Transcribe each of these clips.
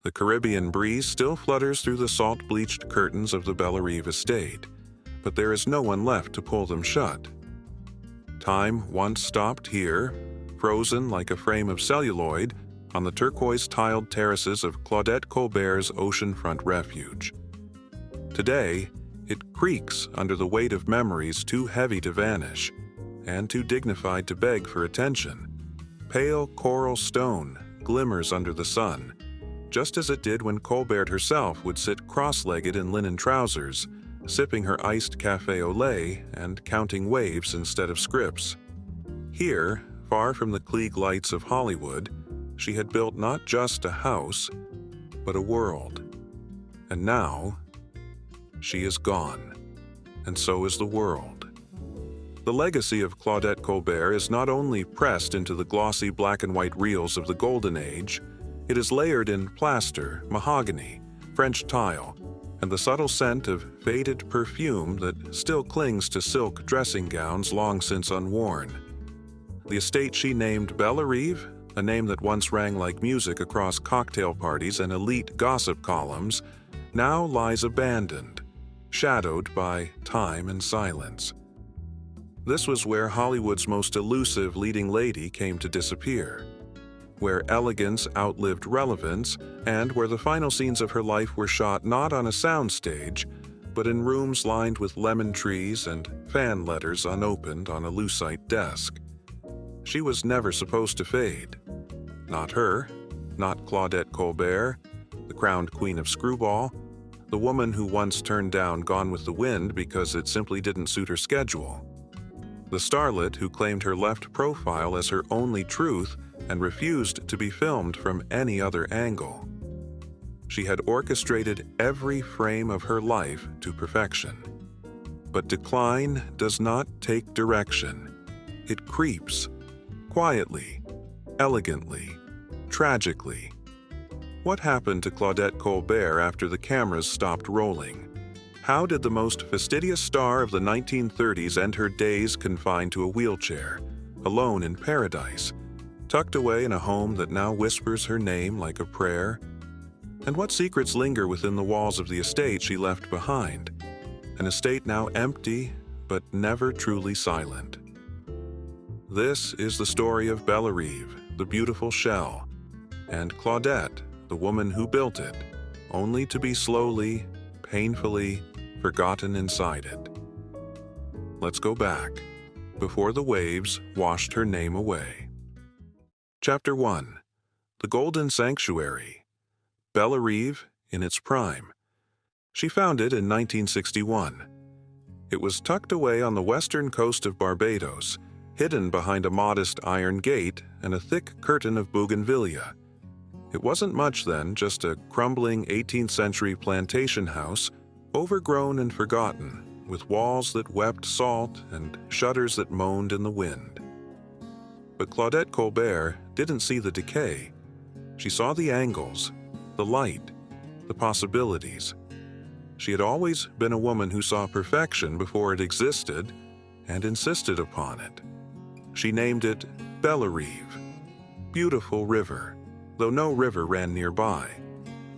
The Caribbean breeze still flutters through the salt-bleached curtains of the Bellerive estate, but there is no one left to pull them shut. Time once stopped here, frozen like a frame of celluloid, on the turquoise-tiled terraces of Claudette Colbert's oceanfront refuge. Today, it creaks under the weight of memories too heavy to vanish, and too dignified to beg for attention. Pale coral stone glimmers under the sun, just as it did when Colbert herself would sit cross-legged in linen trousers, sipping her iced café au lait and counting waves instead of scripts. Here, far from the Klieg lights of Hollywood, she had built not just a house, but a world. And now, she is gone, and so is the world. The legacy of Claudette Colbert is not only pressed into the glossy black and white reels of the Golden Age, it is layered in plaster, mahogany, French tile, and the subtle scent of faded perfume that still clings to silk dressing gowns long since unworn. The estate she named Bellerive, a name that once rang like music across cocktail parties and elite gossip columns, now lies abandoned, shadowed by time and silence. This was where Hollywood's most elusive leading lady came to disappear, where elegance outlived relevance, and where the final scenes of her life were shot not on a soundstage, but in rooms lined with lemon trees and fan letters unopened on a lucite desk. She was never supposed to fade. Not her, not Claudette Colbert, the crowned queen of screwball, the woman who once turned down Gone with the Wind because it simply didn't suit her schedule. The starlet who claimed her left profile as her only truth and refused to be filmed from any other angle. She had orchestrated every frame of her life to perfection. But decline does not take direction. It creeps, quietly, elegantly, tragically. What happened to Claudette Colbert after the cameras stopped rolling? How did the most fastidious star of the 1930s end her days confined to a wheelchair, alone in paradise, tucked away in a home that now whispers her name like a prayer? And what secrets linger within the walls of the estate she left behind? An estate now empty, but never truly silent. This is the story of Bellerive, the beautiful shell, and Claudette, the woman who built it, only to be slowly, painfully forgotten inside it. Let's go back, before the waves washed her name away. Chapter 1. The Golden Sanctuary. Bellerive in its prime. She founded in 1961. It was tucked away on the western coast of Barbados, hidden behind a modest iron gate and a thick curtain of bougainvillea. It wasn't much then, just a crumbling 18th century plantation house, overgrown and forgotten, with walls that wept salt and shutters that moaned in the wind. But Claudette Colbert didn't see the decay. She saw the angles, the light, the possibilities. She had always been a woman who saw perfection before it existed and insisted upon it. She named it Bellerive, beautiful river, though no river ran nearby.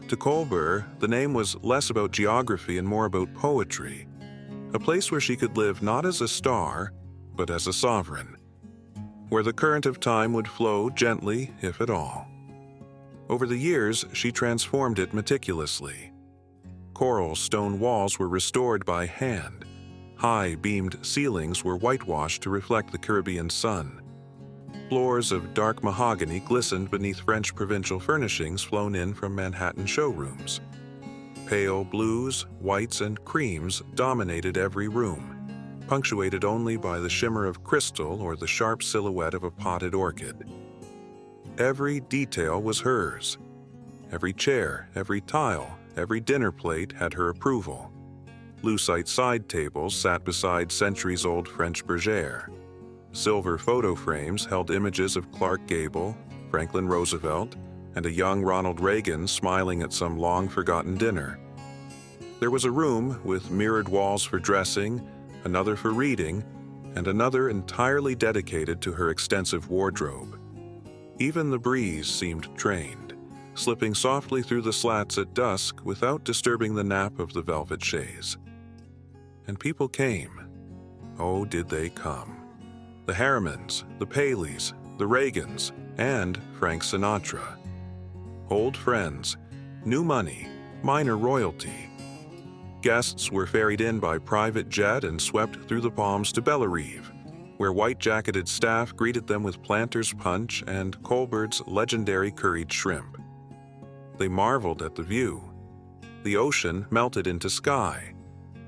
To Colbert, the name was less about geography and more about poetry, a place where she could live not as a star, but as a sovereign, where the current of time would flow gently, if at all. Over the years, she transformed it meticulously. Coral stone walls were restored by hand. High-beamed ceilings were whitewashed to reflect the Caribbean sun. Floors of dark mahogany glistened beneath French provincial furnishings flown in from Manhattan showrooms. Pale blues, whites, and creams dominated every room, punctuated only by the shimmer of crystal or the sharp silhouette of a potted orchid. Every detail was hers. Every chair, every tile, every dinner plate had her approval. Lucite side tables sat beside centuries-old French bergère. Silver photo frames held images of Clark Gable, Franklin Roosevelt, and a young Ronald Reagan smiling at some long-forgotten dinner. There was a room with mirrored walls for dressing, another for reading, and another entirely dedicated to her extensive wardrobe. Even the breeze seemed trained, slipping softly through the slats at dusk without disturbing the nap of the velvet chaise. And people came. Oh, did they come. The Harrimans, the Paleys, the Reagans, and Frank Sinatra. Old friends, new money, minor royalty. Guests were ferried in by private jet and swept through the palms to Bellerive, where white-jacketed staff greeted them with planter's punch and Colbert's legendary curried shrimp. They marveled at the view. The ocean melted into sky,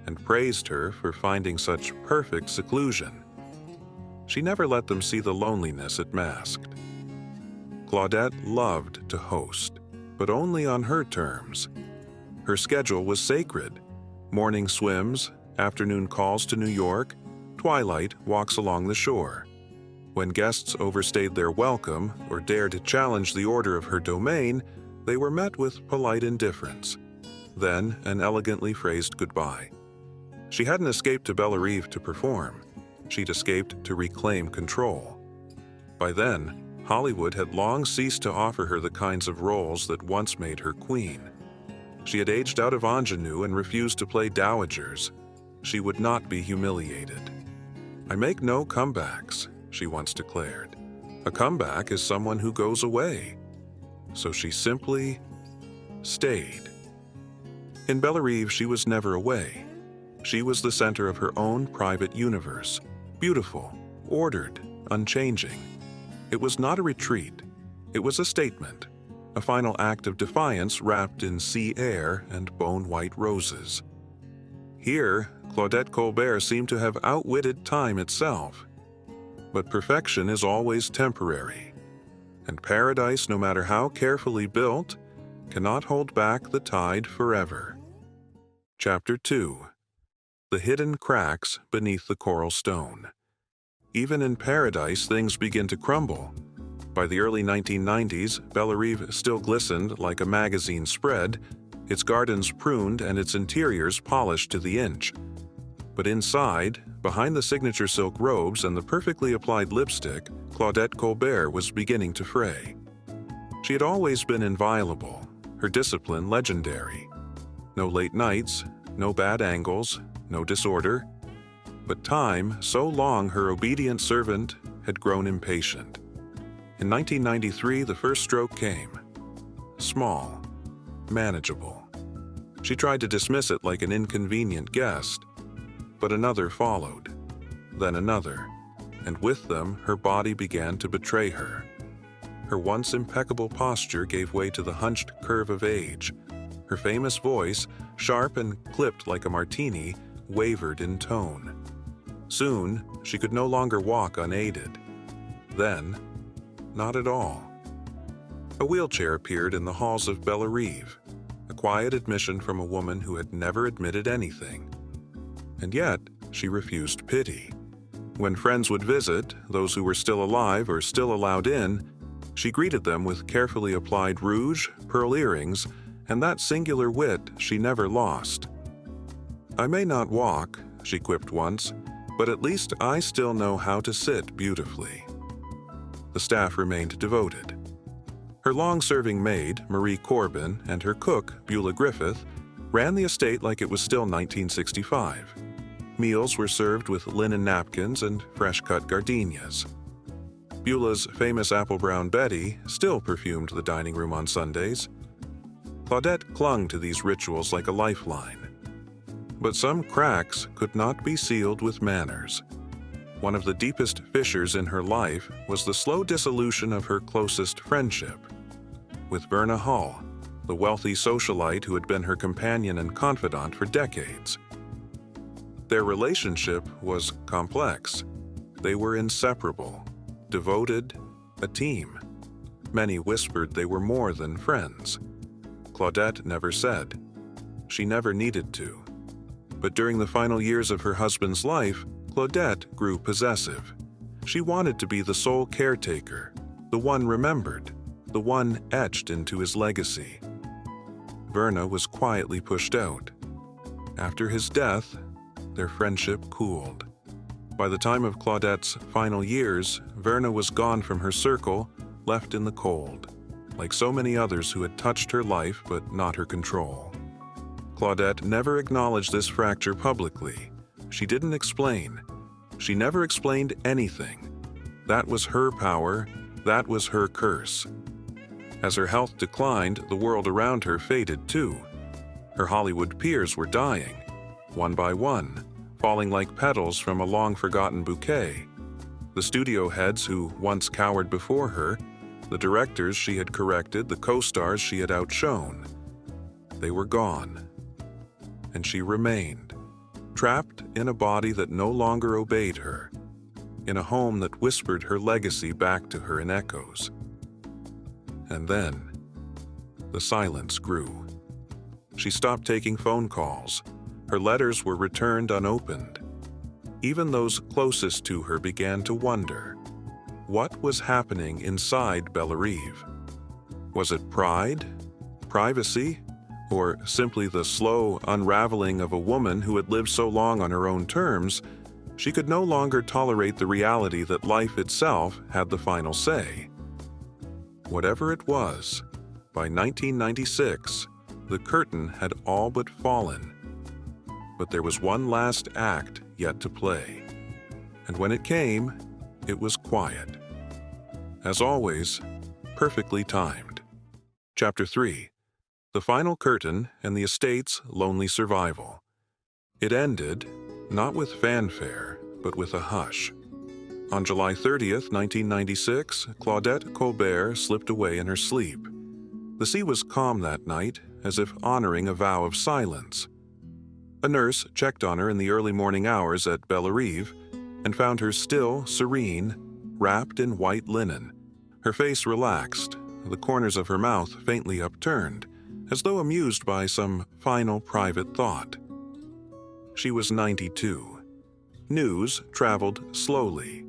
and praised her for finding such perfect seclusion. She never let them see the loneliness it masked. Claudette loved to host, but only on her terms. Her schedule was sacred. Morning swims, afternoon calls to New York, twilight walks along the shore. When guests overstayed their welcome or dared to challenge the order of her domain, they were met with polite indifference, then an elegantly phrased goodbye. She hadn't escaped to Bellerive to perform. She'd escaped to reclaim control. By then, Hollywood had long ceased to offer her the kinds of roles that once made her queen. She had aged out of ingenue and refused to play dowagers. She would not be humiliated. "I make no comebacks," she once declared. "A comeback is someone who goes away." So she simply stayed. In Bellerive, she was never away. She was the center of her own private universe, beautiful, ordered, unchanging. It was not a retreat. It was a statement, a final act of defiance wrapped in sea air and bone-white roses. Here, Claudette Colbert seemed to have outwitted time itself. But perfection is always temporary, and paradise, no matter how carefully built, cannot hold back the tide forever. Chapter 2. The Hidden Cracks Beneath the Coral Stone. Even in paradise, things begin to crumble. By the early 1990s, Bellerive still glistened like a magazine spread, its gardens pruned and its interiors polished to the inch. But inside, behind the signature silk robes and the perfectly applied lipstick, Claudette Colbert was beginning to fray. She had always been inviolable, her discipline legendary. No late nights, no bad angles, no disorder. But time, so long her obedient servant, had grown impatient. In 1993, the first stroke came. Small, manageable. She tried to dismiss it like an inconvenient guest, but another followed, then another, and with them her body began to betray her. Her once impeccable posture gave way to the hunched curve of age. Her famous voice, sharp and clipped like a martini, wavered in tone. Soon, she could no longer walk unaided. Then, not at all. A wheelchair appeared in the halls of Bellerive, a quiet admission from a woman who had never admitted anything. And yet, she refused pity. When friends would visit, those who were still alive or still allowed in, she greeted them with carefully applied rouge, pearl earrings, and that singular wit she never lost. "I may not walk," she quipped once, "but at least I still know how to sit beautifully." The staff remained devoted. Her long-serving maid, Marie Corbin, and her cook, Beulah Griffith, ran the estate like it was still 1965. Meals were served with linen napkins and fresh-cut gardenias. Beulah's famous apple brown Betty still perfumed the dining room on Sundays. Claudette clung to these rituals like a lifeline. But some cracks could not be sealed with manners. One of the deepest fissures in her life was the slow dissolution of her closest friendship with Verna Hull, the wealthy socialite who had been her companion and confidant for decades. Their relationship was complex. They were inseparable, devoted, a team. Many whispered they were more than friends. Claudette never said. She never needed to. But during the final years of her husband's life, Claudette grew possessive. She wanted to be the sole caretaker, the one remembered, the one etched into his legacy. Verna was quietly pushed out. After his death, their friendship cooled. By the time of Claudette's final years, Verna was gone from her circle, left in the cold. like so many others who had touched her life but not her control. Claudette never acknowledged this fracture publicly. She didn't explain. She never explained anything. That was her power. That was her curse. As her health declined, the world around her faded too. Her Hollywood peers were dying, one by one, falling like petals from a long-forgotten bouquet. The studio heads who once cowered before her, the directors she had corrected, the co-stars she had outshone. They were gone. And she remained, trapped in a body that no longer obeyed her, in a home that whispered her legacy back to her in echoes. And then, the silence grew. She stopped taking phone calls. Her letters were returned unopened. Even those closest to her began to wonder, what was happening inside Bellerive? Was it pride, privacy, or simply the slow unraveling of a woman who had lived so long on her own terms, she could no longer tolerate the reality that life itself had the final say? Whatever it was, by 1996, the curtain had all but fallen. But there was one last act yet to play. And when it came, it was quiet. As always, perfectly timed. Chapter 3. The Final Curtain and the Estate's Lonely Survival. It ended, not with fanfare, but with a hush. On July 30th, 1996, Claudette Colbert slipped away in her sleep. The sea was calm that night, as if honoring a vow of silence. A nurse checked on her in the early morning hours at Bellerive and found her still, serene, wrapped in white linen, her face relaxed, the corners of her mouth faintly upturned, as though amused by some final private thought. She was 92. News traveled slowly.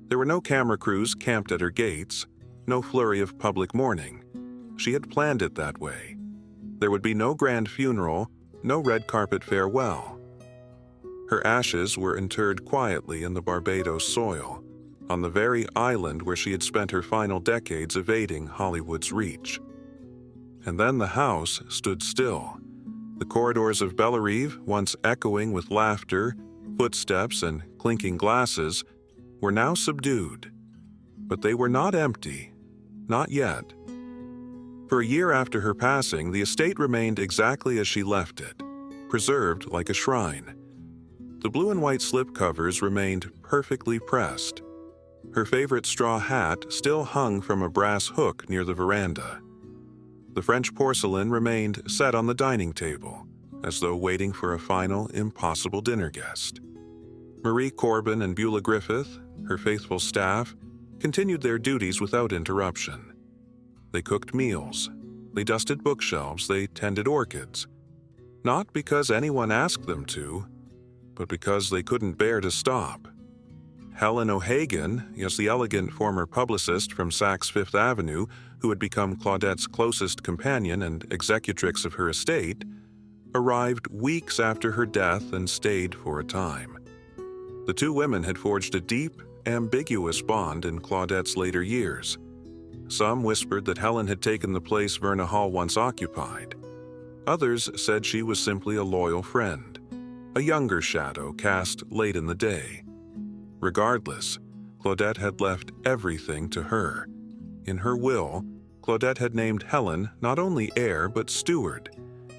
There were no camera crews camped at her gates, no flurry of public mourning. She had planned it that way. There would be no grand funeral, no red carpet farewell. Her ashes were interred quietly in the Barbados soil, on the very island where she had spent her final decades evading Hollywood's reach. And then the house stood still. The corridors of Bellerive, once echoing with laughter, footsteps, and clinking glasses, were now subdued. But they were not empty. Not yet. For a year after her passing, the estate remained exactly as she left it, preserved like a shrine. The blue and white slipcovers remained perfectly pressed. Her favorite straw hat still hung from a brass hook near the veranda. The French porcelain remained set on the dining table, as though waiting for a final, impossible dinner guest. Marie Corbin and Beulah Griffith, her faithful staff, continued their duties without interruption. They cooked meals, they dusted bookshelves, they tended orchids. Not because anyone asked them to, but because they couldn't bear to stop. Helen O'Hagan, yes, the elegant former publicist from Saks Fifth Avenue, who had become Claudette's closest companion and executrix of her estate, arrived weeks after her death and stayed for a time. The two women had forged a deep, ambiguous bond in Claudette's later years. Some whispered that Helen had taken the place Verna Hall once occupied. Others said she was simply a loyal friend, a younger shadow cast late in the day. Regardless, Claudette had left everything to her. In her will, Claudette had named Helen not only heir but steward,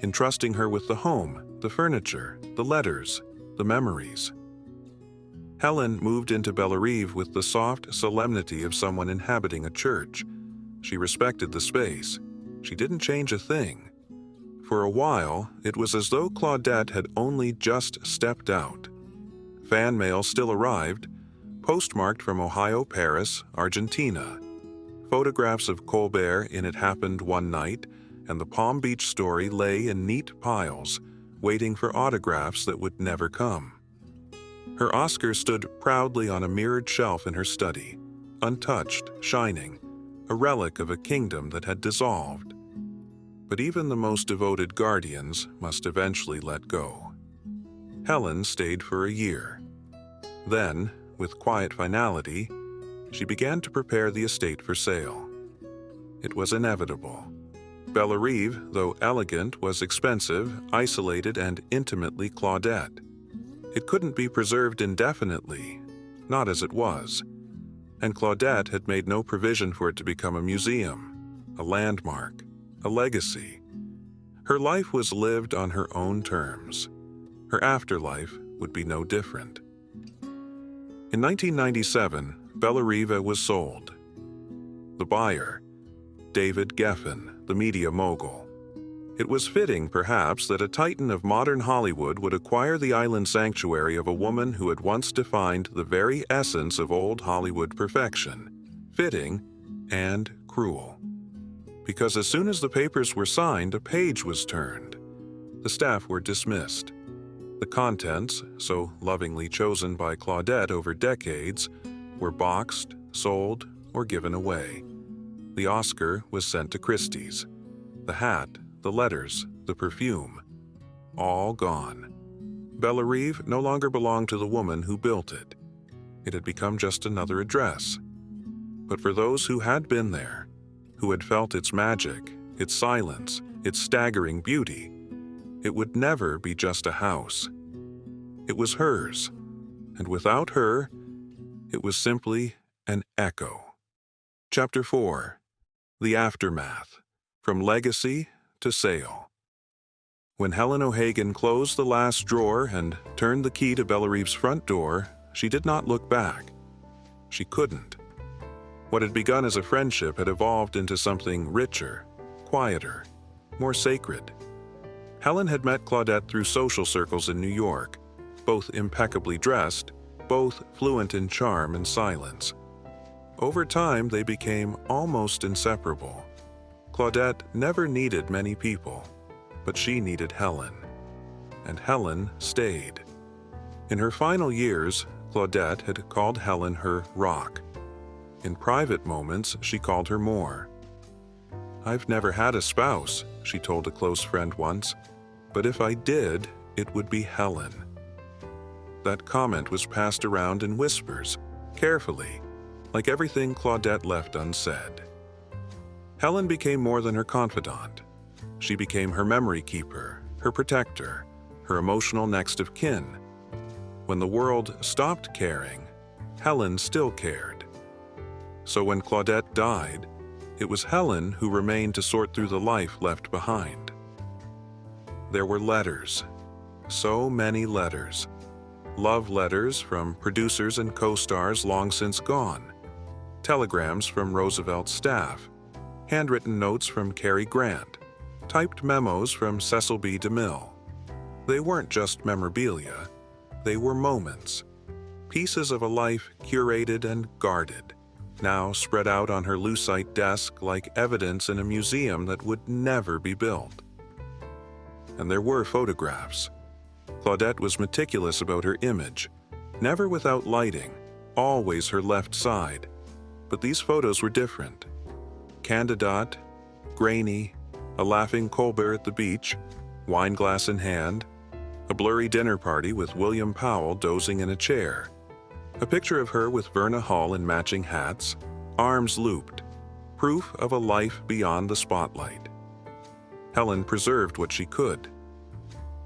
entrusting her with the home, the furniture, the letters, the memories. Helen moved into Bellerive with the soft solemnity of someone inhabiting a church. She respected the space. She didn't change a thing. For a while, it was as though Claudette had only just stepped out. Fan mail still arrived, postmarked from Ohio, Paris, Argentina. Photographs of Colbert in It Happened One Night and the Palm Beach story lay in neat piles, waiting for autographs that would never come. Her Oscar stood proudly on a mirrored shelf in her study, untouched, shining, a relic of a kingdom that had dissolved. But even the most devoted guardians must eventually let go. Helen stayed for a year. Then, with quiet finality, she began to prepare the estate for sale. It was inevitable. Bellerive, though elegant, was expensive, isolated, and intimately Claudette. It couldn't be preserved indefinitely, not as it was. And Claudette had made no provision for it to become a museum, a landmark, a legacy. Her life was lived on her own terms. Her afterlife would be no different. In 1997, Bellerive was sold. The buyer, David Geffen, the media mogul. It was fitting, perhaps, that a titan of modern Hollywood would acquire the island sanctuary of a woman who had once defined the very essence of old Hollywood perfection. Fitting and cruel. Because as soon as the papers were signed, a page was turned. The staff were dismissed. The contents, so lovingly chosen by Claudette over decades, were boxed, sold, or given away. The Oscar was sent to Christie's. The hat, the letters, the perfume, all gone. Bellerive no longer belonged to the woman who built it. It had become just another address. But for those who had been there, who had felt its magic, its silence, its staggering beauty, it would never be just a house. It was hers, and without her, it was simply an echo. Chapter 4. The Aftermath. From Legacy to Sale. When Helen O'Hagan closed the last drawer and turned the key to Bellerive's front door, she did not look back. She couldn't. What had begun as a friendship had evolved into something richer, quieter, more sacred. Helen had met Claudette through social circles in New York, both impeccably dressed, both fluent in charm and silence. Over time, they became almost inseparable. Claudette never needed many people, but she needed Helen. And Helen stayed. In her final years, Claudette had called Helen her rock. In private moments, she called her more. "I've never had a spouse," she told a close friend once, "but if I did, it would be Helen." That comment was passed around in whispers, carefully, like everything Claudette left unsaid. Helen became more than her confidant. She became her memory keeper, her protector, her emotional next of kin. When the world stopped caring, Helen still cared. So when Claudette died, it was Helen who remained to sort through the life left behind. There were letters, so many letters. Love letters from producers and co-stars long since gone. Telegrams from Roosevelt's staff. Handwritten notes from Cary Grant. Typed memos from Cecil B. DeMille. They weren't just memorabilia. They were moments. Pieces of a life curated and guarded, now spread out on her lucite desk like evidence in a museum that would never be built. And there were photographs. Claudette was meticulous about her image, never without lighting, always her left side. But these photos were different. Candidate, grainy, a laughing Colbert at the beach, wine glass in hand, a blurry dinner party with William Powell dozing in a chair, a picture of her with Verna Hull in matching hats, arms looped, proof of a life beyond the spotlight. Helen preserved what she could.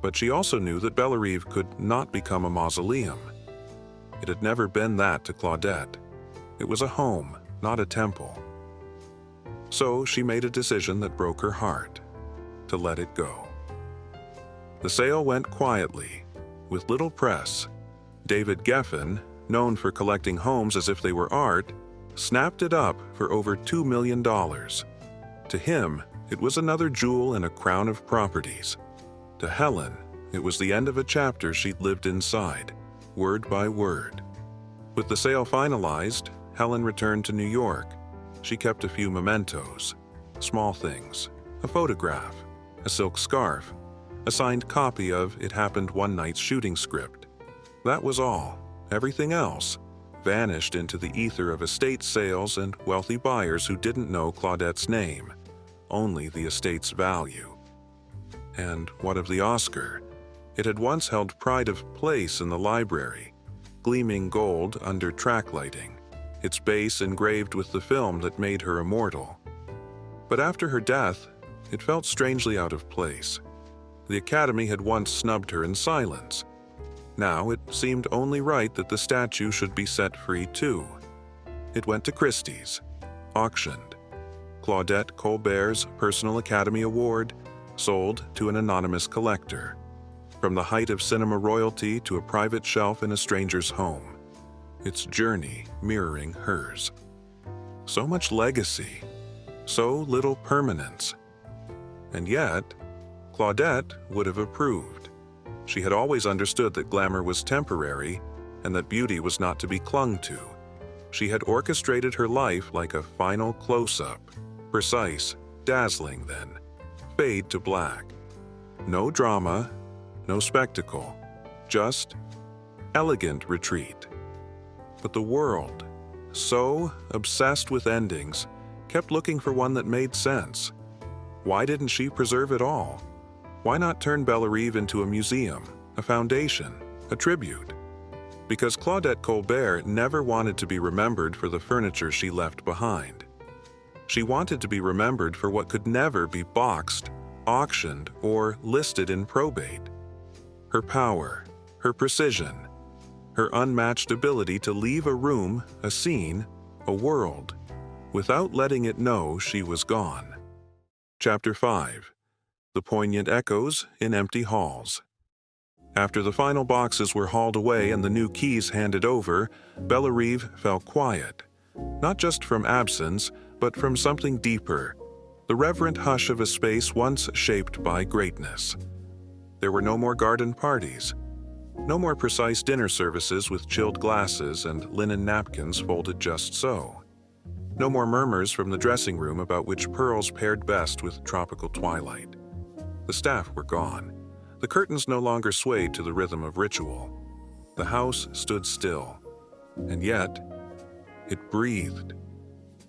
But she also knew that Bellerive could not become a mausoleum. It had never been that to Claudette. It was a home, not a temple. So she made a decision that broke her heart, to let it go. The sale went quietly, with little press. David Geffen, known for collecting homes as if they were art, snapped it up for over $2 million. To him, it was another jewel in a crown of properties. To Helen, it was the end of a chapter she'd lived inside, word by word. With the sale finalized, Helen returned to New York. She kept a few mementos, small things, a photograph, a silk scarf, a signed copy of It Happened One Night's shooting script. That was all. Everything else vanished into the ether of estate sales and wealthy buyers who didn't know Claudette's name, only the estate's value. And what of the Oscar? It had once held pride of place in the library, gleaming gold under track lighting, its base engraved with the film that made her immortal. But after her death, it felt strangely out of place. The Academy had once snubbed her in silence. Now it seemed only right that the statue should be set free too. It went to Christie's, auctioned. Claudette Colbert's Personal Academy Award, sold to an anonymous collector. From the height of cinema royalty to a private shelf in a stranger's home, its journey mirroring hers. So much legacy, so little permanence. And yet, Claudette would have approved. She had always understood that glamour was temporary and that beauty was not to be clung to. She had orchestrated her life like a final close-up, precise, dazzling then, fade to black. No drama, no spectacle, just elegant retreat. But the world, so obsessed with endings, kept looking for one that made sense. Why didn't she preserve it all? Why not turn Bellerive into a museum, a foundation, a tribute? Because Claudette Colbert never wanted to be remembered for the furniture she left behind. She wanted to be remembered for what could never be boxed, auctioned, or listed in probate. Her power, her precision, her unmatched ability to leave a room, a scene, a world, without letting it know she was gone. Chapter 5. The Poignant Echoes in Empty Halls. After the final boxes were hauled away and the new keys handed over, Bellerive fell quiet, not just from absence, but from something deeper, the reverent hush of a space once shaped by greatness. There were no more garden parties, no more precise dinner services with chilled glasses and linen napkins folded just so. No more murmurs from the dressing room about which pearls paired best with tropical twilight. The staff were gone. The curtains no longer swayed to the rhythm of ritual. The house stood still, and yet it breathed.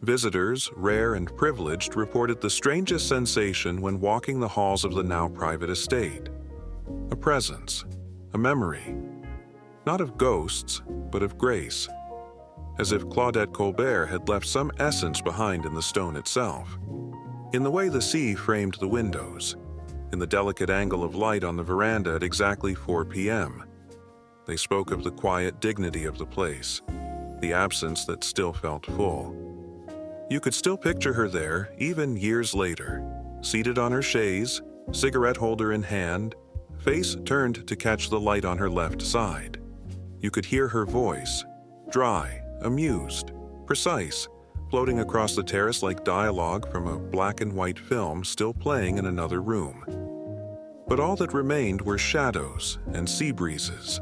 Visitors, rare and privileged, reported the strangest sensation when walking the halls of the now private estate. A presence, a memory, not of ghosts, but of grace, as if Claudette Colbert had left some essence behind in the stone itself. In the way the sea framed the windows, in the delicate angle of light on the veranda at exactly 4 p.m. They spoke of the quiet dignity of the place, the absence that still felt full. You could still picture her there, even years later, seated on her chaise, cigarette holder in hand, face turned to catch the light on her left side. You could hear her voice, dry, amused, precise, floating across the terrace like dialogue from a black and white film still playing in another room. But all that remained were shadows and sea breezes.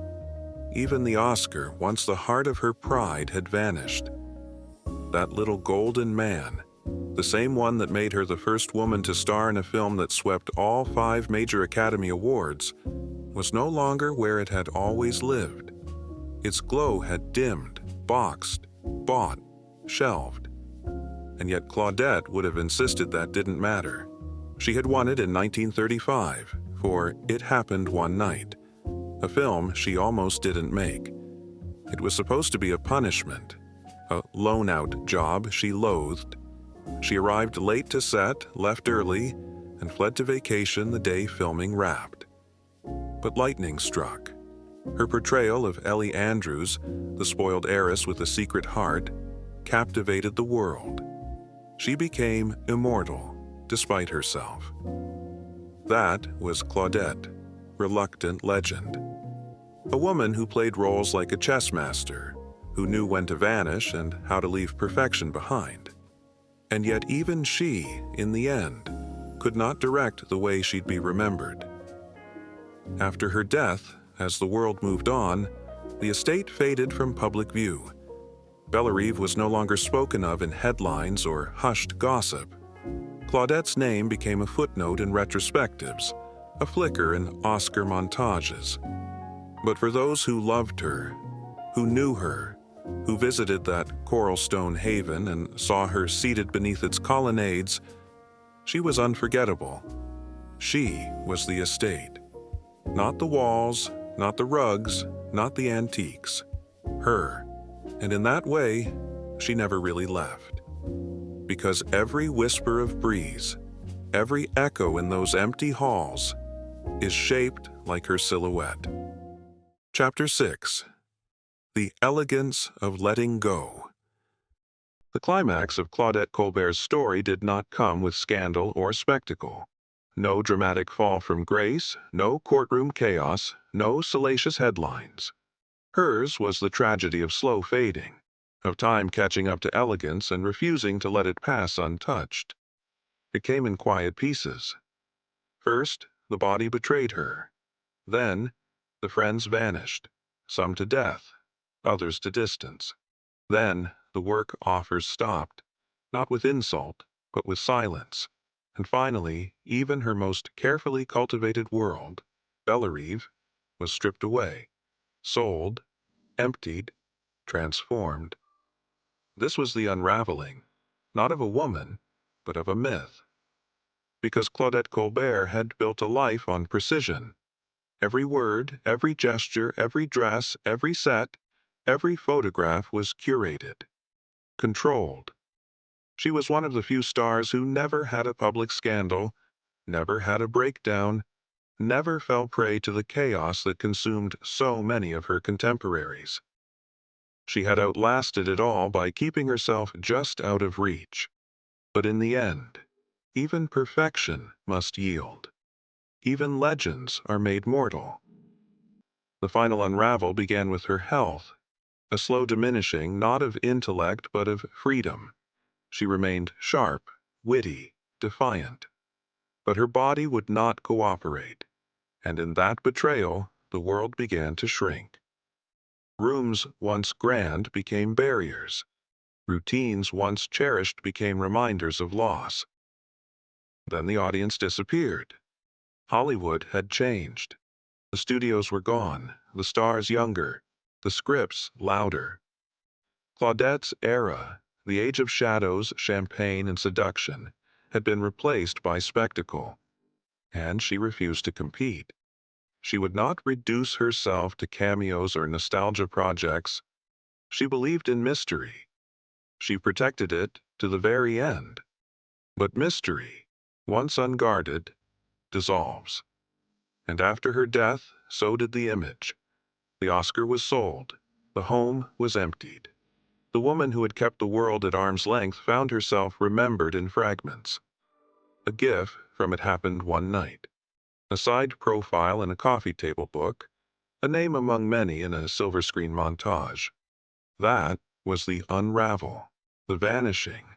Even the Oscar, once the heart of her pride, had vanished. That little golden man, the same one that made her the first woman to star in a film that swept all 5 major Academy Awards, was no longer where it had always lived. Its glow had dimmed, boxed, bought, shelved. And yet Claudette would have insisted that didn't matter. She had won it in 1935 for It Happened One Night, a film she almost didn't make. It was supposed to be a punishment, a loan-out job she loathed. She arrived late to set, left early, and fled to vacation the day filming wrapped. But lightning struck. Her portrayal of Ellie Andrews, the spoiled heiress with a secret heart, captivated the world. She became immortal, despite herself. That was Claudette, reluctant legend. A woman who played roles like a chess master, who knew when to vanish and how to leave perfection behind. And yet even she, in the end, could not direct the way she'd be remembered. After her death, as the world moved on, the estate faded from public view. Bellerive was no longer spoken of in headlines or hushed gossip. Claudette's name became a footnote in retrospectives, a flicker in Oscar montages. But for those who loved her, who knew her, who visited that coral stone haven and saw her seated beneath its colonnades, she was unforgettable. She was the estate. Not the walls, not the rugs, not the antiques. Her. And in that way, she never really left. because every whisper of breeze, every echo in those empty halls, is shaped like her silhouette. Chapter 6. The Elegance of Letting Go. The climax of Claudette Colbert's story did not come with scandal or spectacle. No dramatic fall from grace, no courtroom chaos, no salacious headlines. Hers was the tragedy of slow fading, of time catching up to elegance and refusing to let it pass untouched. It came in quiet pieces. First, the body betrayed her. Then, the friends vanished, some to death, others to distance. Then, the work offers stopped, not with insult, but with silence. And finally, even her most carefully cultivated world, Bellerive, was stripped away, sold, emptied, transformed. This was the unraveling, not of a woman, but of a myth. Because Claudette Colbert had built a life on precision. Every word, every gesture, every dress, every set, every photograph was curated, controlled. She was one of the few stars who never had a public scandal, never had a breakdown, never fell prey to the chaos that consumed so many of her contemporaries. She had outlasted it all by keeping herself just out of reach. But in the end, even perfection must yield. Even legends are made mortal. The final unravel began with her health, a slow diminishing not of intellect but of freedom. She remained sharp, witty, defiant. But her body would not cooperate, and in that betrayal the world began to shrink. Rooms once grand became barriers. Routines once cherished became reminders of loss. Then the audience disappeared. Hollywood had changed. The studios were gone, the stars younger, the scripts louder. Claudette's era, the age of shadows, champagne, and seduction, had been replaced by spectacle, and she refused to compete. She would not reduce herself to cameos or nostalgia projects. She believed in mystery. She protected it to the very end. But mystery, once unguarded, dissolves. And after her death, so did the image. The Oscar was sold. The home was emptied. The woman who had kept the world at arm's length found herself remembered in fragments. A gif from It Happened One Night. A side profile in a coffee table book. A name among many in a silver screen montage. That was the unravel, the vanishing.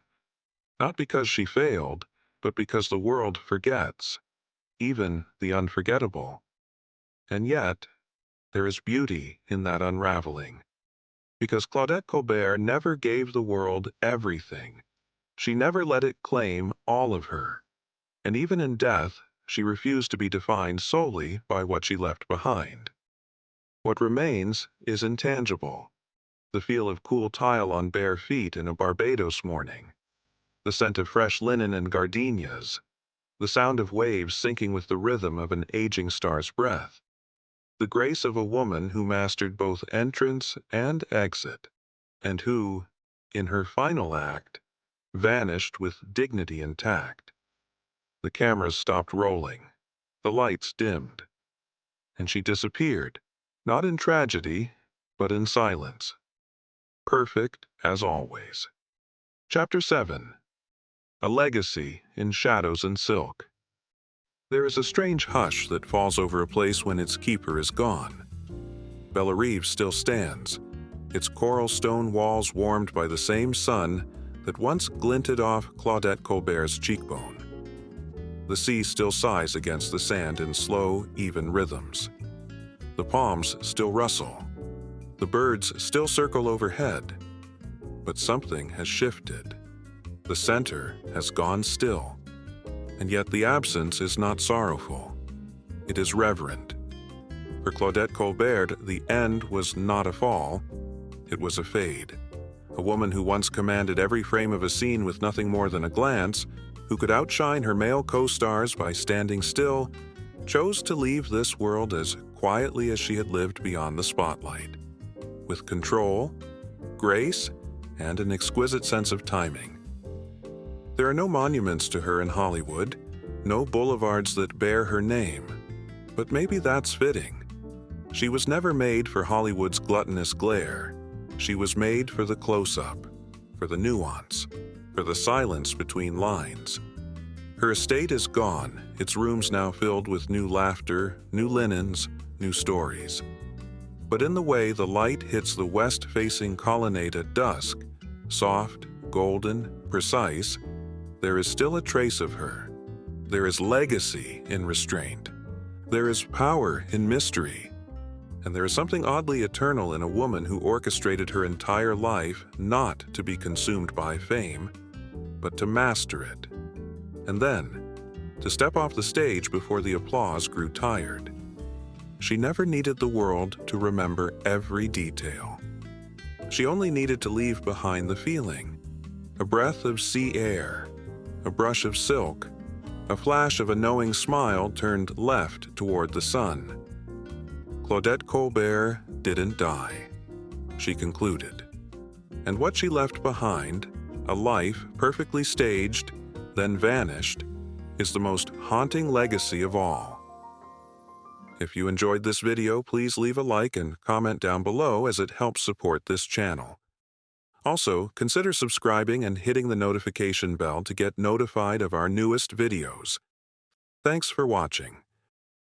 Not because she failed, but because the world forgets, even the unforgettable. And yet, there is beauty in that unraveling. Because Claudette Colbert never gave the world everything. She never let it claim all of her. And even in death, she refused to be defined solely by what she left behind. What remains is intangible. The feel of cool tile on bare feet in a Barbados morning. The scent of fresh linen and gardenias. The sound of waves syncing with the rhythm of an aging star's breath. The grace of a woman who mastered both entrance and exit, and who, in her final act, vanished with dignity intact. The cameras stopped rolling, the lights dimmed, and she disappeared, not in tragedy, but in silence. Perfect as always. Chapter 7. A Legacy in Shadows and Silk. There is a strange hush that falls over a place when its keeper is gone. Bellerive still stands, its coral stone walls warmed by the same sun that once glinted off Claudette Colbert's cheekbone. The sea still sighs against the sand in slow, even rhythms. The palms still rustle. The birds still circle overhead. But something has shifted. The center has gone still. And yet the absence is not sorrowful. It is reverent. For Claudette Colbert, the end was not a fall. It was a fade. A woman who once commanded every frame of a scene with nothing more than a glance, who could outshine her male co-stars by standing still, chose to leave this world as quietly as she had lived beyond the spotlight. With control, grace, and an exquisite sense of timing. There are no monuments to her in Hollywood, no boulevards that bear her name. But maybe that's fitting. She was never made for Hollywood's gluttonous glare. She was made for the close-up, for the nuance, for the silence between lines. Her estate is gone, its rooms now filled with new laughter, new linens, new stories. But in the way the light hits the west-facing colonnade at dusk, soft, golden, precise, there is still a trace of her. There is legacy in restraint. There is power in mystery. And there is something oddly eternal in a woman who orchestrated her entire life not to be consumed by fame, but to master it. And then, to step off the stage before the applause grew tired. She never needed the world to remember every detail. She only needed to leave behind the feeling, a breath of sea air, a brush of silk, a flash of a knowing smile turned left toward the sun. Claudette Colbert didn't die, she concluded. And what she left behind, a life perfectly staged, then vanished, is the most haunting legacy of all. If you enjoyed this video, please leave a like and comment down below as it helps support this channel. Also, consider subscribing and hitting the notification bell to get notified of our newest videos. Thanks for watching.